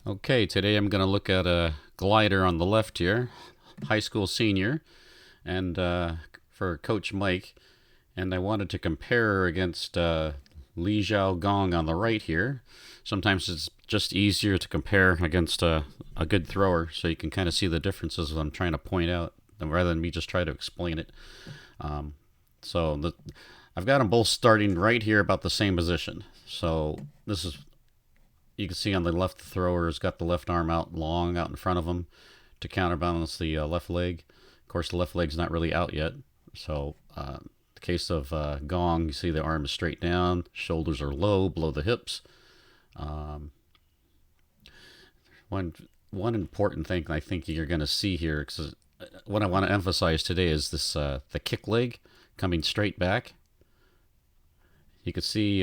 Okay, today I'm going to look at a glider on the left here, high school senior, and for Coach Mike. And I wanted to compare her against Li Zhao Gong on the right here. Sometimes it's just easier to compare against a good thrower, so you can kind of see the differences I'm trying to point out, rather than me just try to explain it. Um, so I've got them both starting right here about the same position. So this is, you can see on the left, the thrower's got the left arm out long out in front of him to counterbalance the left leg. Of course, the left leg's not really out yet. So, the case of Gong, you see the arm is straight down, shoulders are low, below the hips. Um, one one important thing I think you're going to see here, because what I want to emphasize today is this the kick leg coming straight back. You can see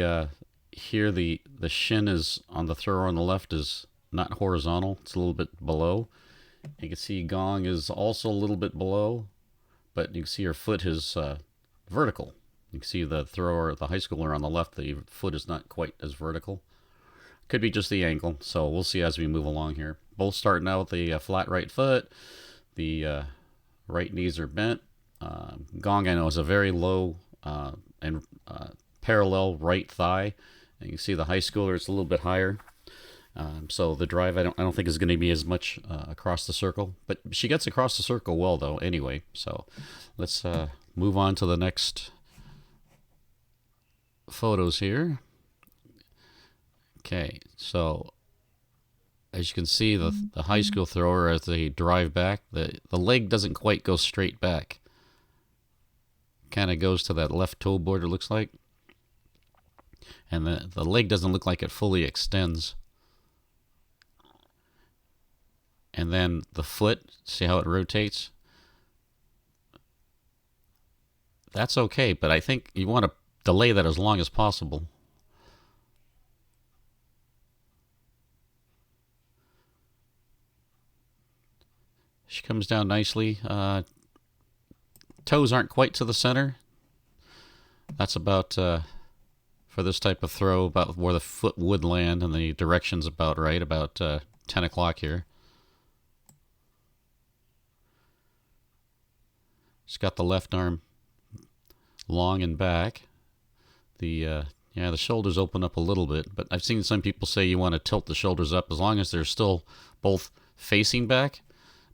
here the shin is on the thrower on the left is not horizontal; it's a little bit below. You can see Gong is also a little bit below, but you can see her foot is vertical. You can see the thrower, the high schooler on the left, the foot is not quite as vertical. Could be just the angle, so we'll see as we move along here. Both starting out with the flat right foot. The right knees are bent. Gong, I know, is a very low and parallel right thigh. And you can see the high schooler is a little bit higher. So the drive, I don't think is going to be as much across the circle, but she gets across the circle well though. Anyway, so let's move on to the next photos here. Okay, so as you can see, the high school thrower, as they drive back, the leg doesn't quite go straight back. Kind of goes to that left toe board, it looks like, and the leg doesn't look like it fully extends. And then the foot, see how it rotates? That's okay, but I think you want to delay that as long as possible. She comes down nicely. Toes aren't quite to the center. That's about, for this type of throw, about where the foot would land, and the direction's about right, about 10 o'clock here. She's got the left arm long and back. The shoulders open up a little bit, but I've seen some people say you want to tilt the shoulders up as long as they're still both facing back,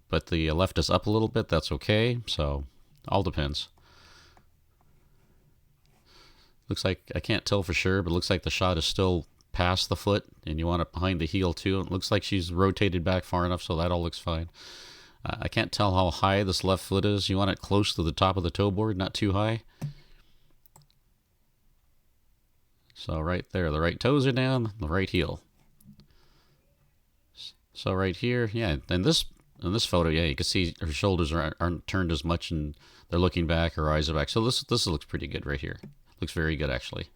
but the left is up a little bit. That's okay. So all depends. Looks like, I can't tell for sure, but it looks like the shot is still past the foot, and you want it behind the heel too. It looks like she's rotated back far enough, so that all looks fine. I can't tell how high this left foot is. You want it close to the top of the toe board, not too high. So right there, the right toes are down, the right heel. So right here, yeah, and in this photo, yeah, you can see her shoulders aren't turned as much, and they're looking back. Her eyes are back. So this looks pretty good right here. Looks very good actually.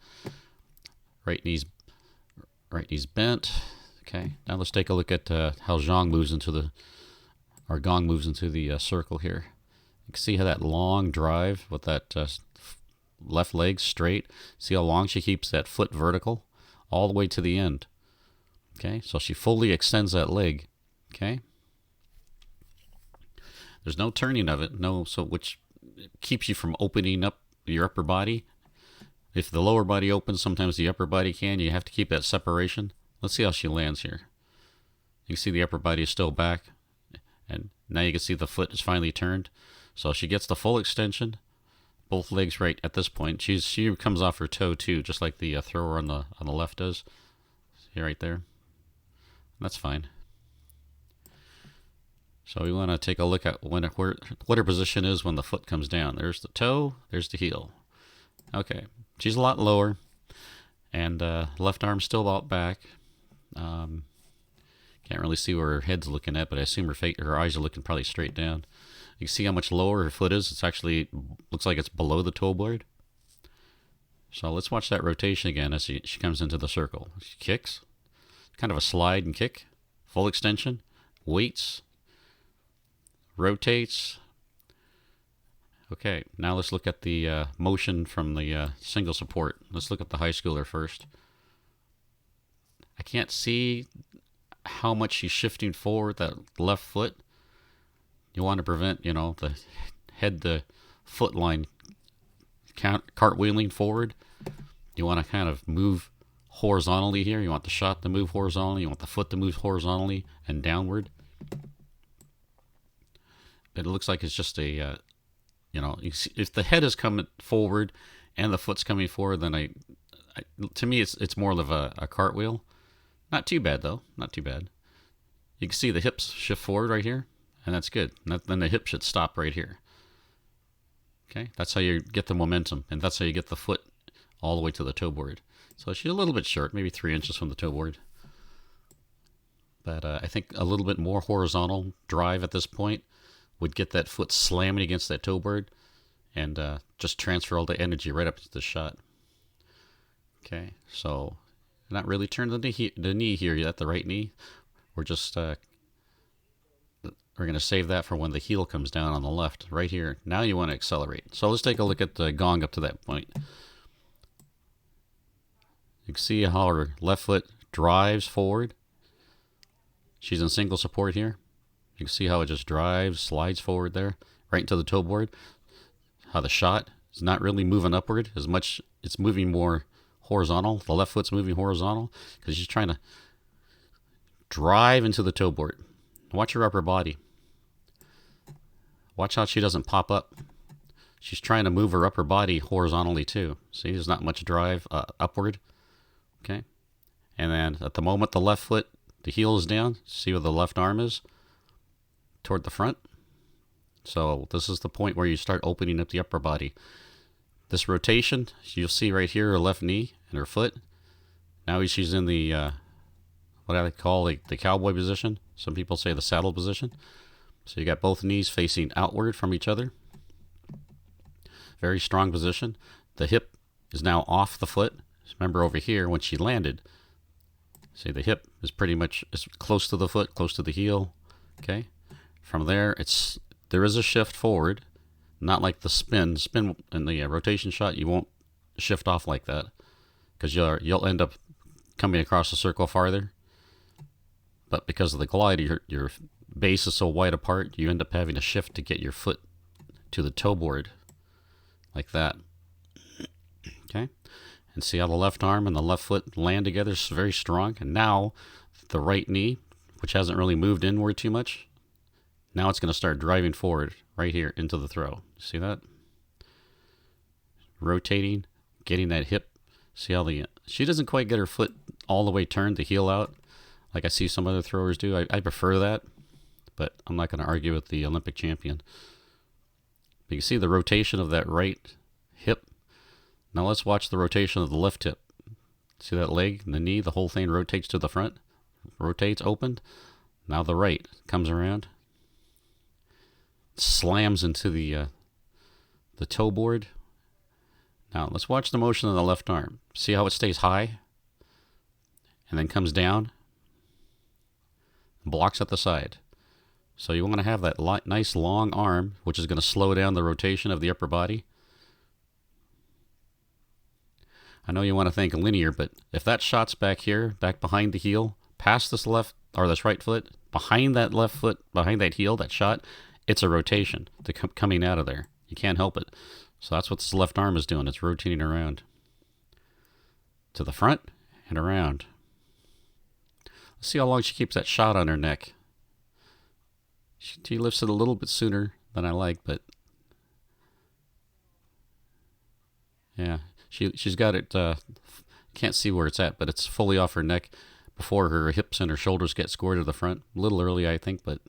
Right knees bent. Okay, now let's take a look at how Gong moves into the circle here. You can see how that long drive with that left leg straight. See how long she keeps that foot vertical all the way to the end. Okay, so she fully extends that leg. Okay, there's no turning of it, no, so which keeps you from opening up your upper body. If the lower body opens, sometimes the upper body can. You have to keep that separation. Let's see how she lands here. You can see the upper body is still back, and now you can see the foot is finally turned. So she gets the full extension, both legs right at this point. She comes off her toe too, just like the thrower on the left does. See right there. That's fine. So we want to take a look at what her position is when the foot comes down. There's the toe, there's the heel. Okay, she's a lot lower, and left arm still out back. Can't really see where her head's looking at, but I assume her eyes are looking probably straight down. You can see how much lower her foot is. It's actually looks like it's below the toe board. So let's watch that rotation again as she comes into the circle. She kicks, kind of a slide and kick, full extension, waits, rotates. Okay, now let's look at the motion from the single support. Let's look at the high schooler first. I can't see. how much she's shifting forward that left foot. You want to prevent, the head to foot line cartwheeling forward. You want to kind of move horizontally here. You want the shot to move horizontally. You want the foot to move horizontally and downward. It looks like it's just a, if the head is coming forward and the foot's coming forward, then to me, it's more of a cartwheel. Not too bad, though. Not too bad. You can see the hips shift forward right here, and that's good. And then the hip should stop right here. Okay, that's how you get the momentum, and that's how you get the foot all the way to the toe board. So she's a little bit short, maybe 3 inches from the toe board. But I think a little bit more horizontal drive at this point would get that foot slamming against that toe board and just transfer all the energy right up into the shot. Okay, so not really turn the knee here yet, the right knee. We're just we're going to save that for when the heel comes down on the left, right here. Now you want to accelerate. So let's take a look at the gong up to that point. You can see how her left foot drives forward. She's in single support here. You can see how it just drives, slides forward there, right into the toe board. How the shot is not really moving upward as much. It's moving more horizontal. The left foot's moving horizontal because she's trying to drive into the toe board. Watch her upper body. Watch how she doesn't pop up. She's trying to move her upper body horizontally too. See, there's not much drive upward. Okay. And then at the moment the left foot, the heel is down. See where the left arm is? Toward the front. So this is the point where you start opening up the upper body. This rotation, you'll see right here her left knee and her foot. Now she's in the, what I call the cowboy position. Some people say the saddle position. So you got both knees facing outward from each other. Very strong position. The hip is now off the foot. Remember over here when she landed, see the hip is pretty much close to the foot, close to the heel. Okay. From there, there is a shift forward, not like the spin in the rotation shot. You won't shift off like that because you'll end up coming across the circle farther. But because of the glide, your base is so wide apart, you end up having to shift to get your foot to the toe board like that. Okay, and see how the left arm and the left foot land together is very strong. And now the right knee, which hasn't really moved inward too much, now it's going to start driving forward right here into the throw. See that? Rotating, getting that hip. See how she doesn't quite get her foot all the way turned, the heel out, like I see some other throwers do. I prefer that, but I'm not going to argue with the Olympic champion. But you can see the rotation of that right hip. Now let's watch the rotation of the left hip. See that leg and the knee? The whole thing rotates to the front. Rotates, opened. Now the right comes around. Slams into the toe board. Now let's watch the motion of the left arm. See how it stays high and then comes down and blocks at the side. So you want to have that nice long arm, which is going to slow down the rotation of the upper body. I know you want to think linear, but if that shot's back here, back behind the heel, past this left or this right foot, behind that left foot, behind that heel, that shot, it's a rotation coming out of there. You can't help it. So that's what this left arm is doing. It's rotating around to the front and around. Let's see how long she keeps that shot on her neck. She lifts it a little bit sooner than I like, but yeah, she's got it. Can't see where it's at, but it's fully off her neck before her hips and her shoulders get scored to the front. A little early, I think, but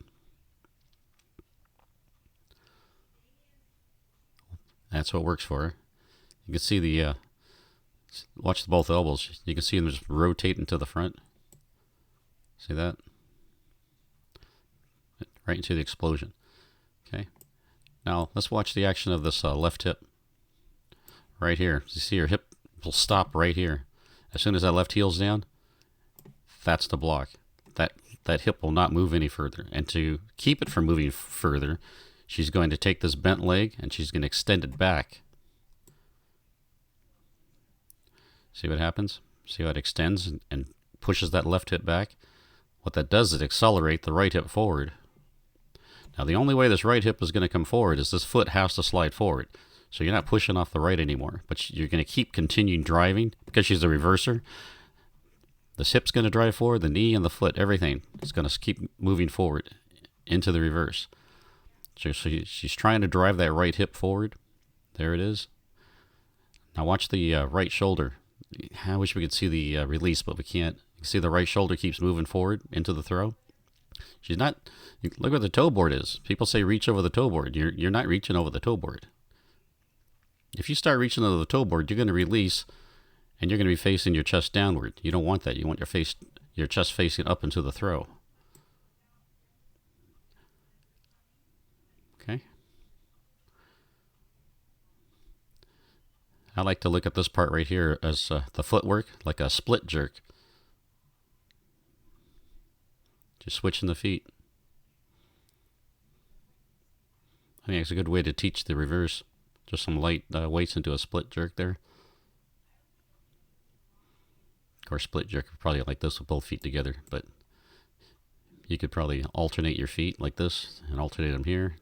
that's what works for her. You can see watch both elbows. You can see them just rotating to the front. See that? Right into the explosion. Okay. Now let's watch the action of this left hip. Right here. You see her hip will stop right here. As soon as that left heel's down, that's the block. That hip will not move any further. And to keep it from moving further, she's going to take this bent leg and she's going to extend it back. See what happens? See how it extends and pushes that left hip back? What that does is accelerate the right hip forward. Now the only way this right hip is going to come forward is this foot has to slide forward. So you're not pushing off the right anymore, but you're going to keep continuing driving because she's a reverser. This hip's going to drive forward, the knee and the foot, everything is going to keep moving forward into the reverse. So she's trying to drive that right hip forward. There it is. Now watch the right shoulder. I wish we could see the release, but we can't. You can see the right shoulder keeps moving forward into the throw. She's not. Look where the toe board is. People say reach over the toe board. You're not reaching over the toe board. If you start reaching over the toe board, you're going to release, and you're going to be facing your chest downward. You don't want that. You want your chest facing up into the throw. Okay. I like to look at this part right here as the footwork, like a split jerk. Just switching the feet. I think it's a good way to teach the reverse. Just some light weights into a split jerk there. Of course, split jerk probably like this with both feet together, but you could probably alternate your feet like this and alternate them here.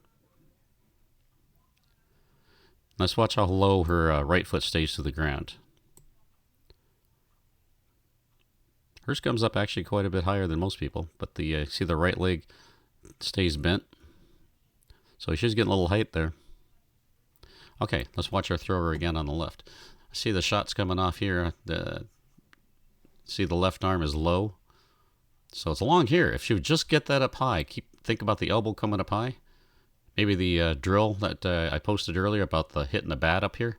Let's watch how low her right foot stays to the ground. Hers comes up actually quite a bit higher than most people, but the see the right leg stays bent. So she's getting a little height there. Okay, let's watch her throw her again on the left. See the shots coming off here. See the left arm is low. So it's along here. If she would just get that up high, think about the elbow coming up high. Maybe the drill that I posted earlier about the hitting the bat up here.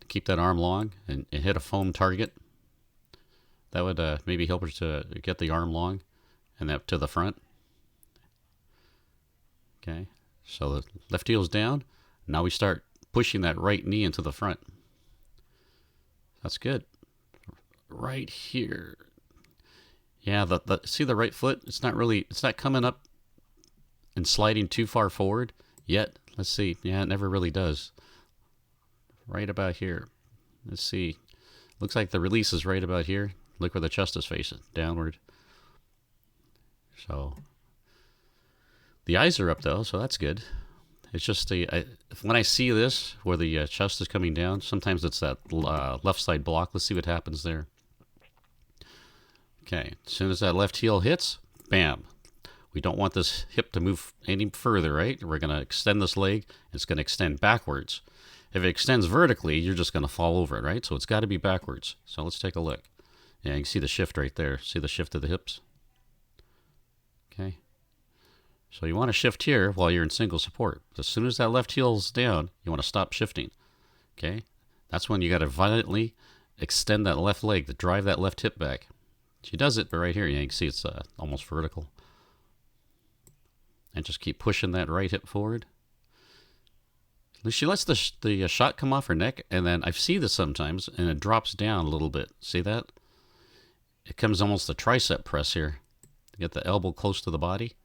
Keep that arm long and hit a foam target. That would maybe help her to get the arm long and that to the front. Okay, so the left heel's down. Now we start pushing that right knee into the front. That's good. Right here. Yeah, see the right foot? It's not coming up and sliding too far forward yet. Let's see. Yeah, it never really does. Right about here. Let's see. Looks like the release is right about here. Look where the chest is facing, downward. So the eyes are up though, so that's good. It's just when I see this where the chest is coming down, sometimes it's that left side block. Let's see what happens there. Okay, as soon as that left heel hits, bam. We don't want this hip to move any further, right? We're going to extend this leg. It's going to extend backwards. If it extends vertically, you're just going to fall over it, right? So it's got to be backwards. So let's take a look. Yeah, you can see the shift right there. See the shift of the hips? Okay. So you want to shift here while you're in single support. As soon as that left heel's down, you want to stop shifting. Okay? That's when you got to violently extend that left leg to drive that left hip back. She does it, but right here, you can see it's almost vertical. And just keep pushing that right hip forward. She lets the shot come off her neck, and then I see this sometimes, and it drops down a little bit. See that? It comes almost a tricep press here. Get the elbow close to the body.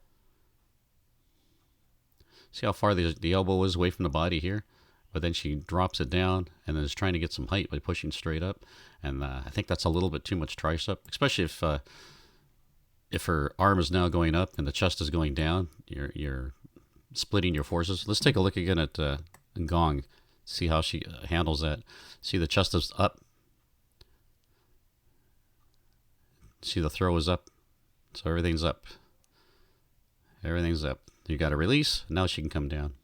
See how far the elbow is away from the body here? But then she drops it down and then is trying to get some height by pushing straight up. And I think that's a little bit too much tricep, especially if her arm is now going up and the chest is going down. You're splitting your forces. Let's take a look again at Gong. See how she handles that. See the chest is up. See the throw is up. So everything's up. Everything's up. You got to release. Now she can come down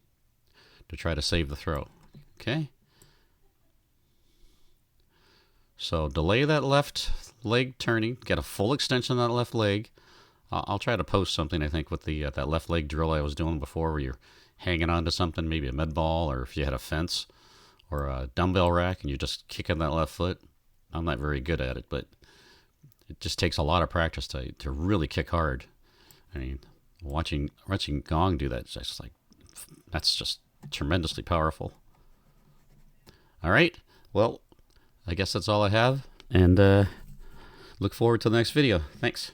to try to save the throw. Okay. So delay that left leg turning. Get a full extension on that left leg. I'll try to post something, I think, with the that left leg drill I was doing before where you're hanging on to something, maybe a med ball, or if you had a fence or a dumbbell rack and you're just kicking that left foot. I'm not very good at it, but it just takes a lot of practice to really kick hard. I mean, watching Gong do that, that's just tremendously powerful. All right. Well, I guess that's all I have, and look forward to the next video. Thanks.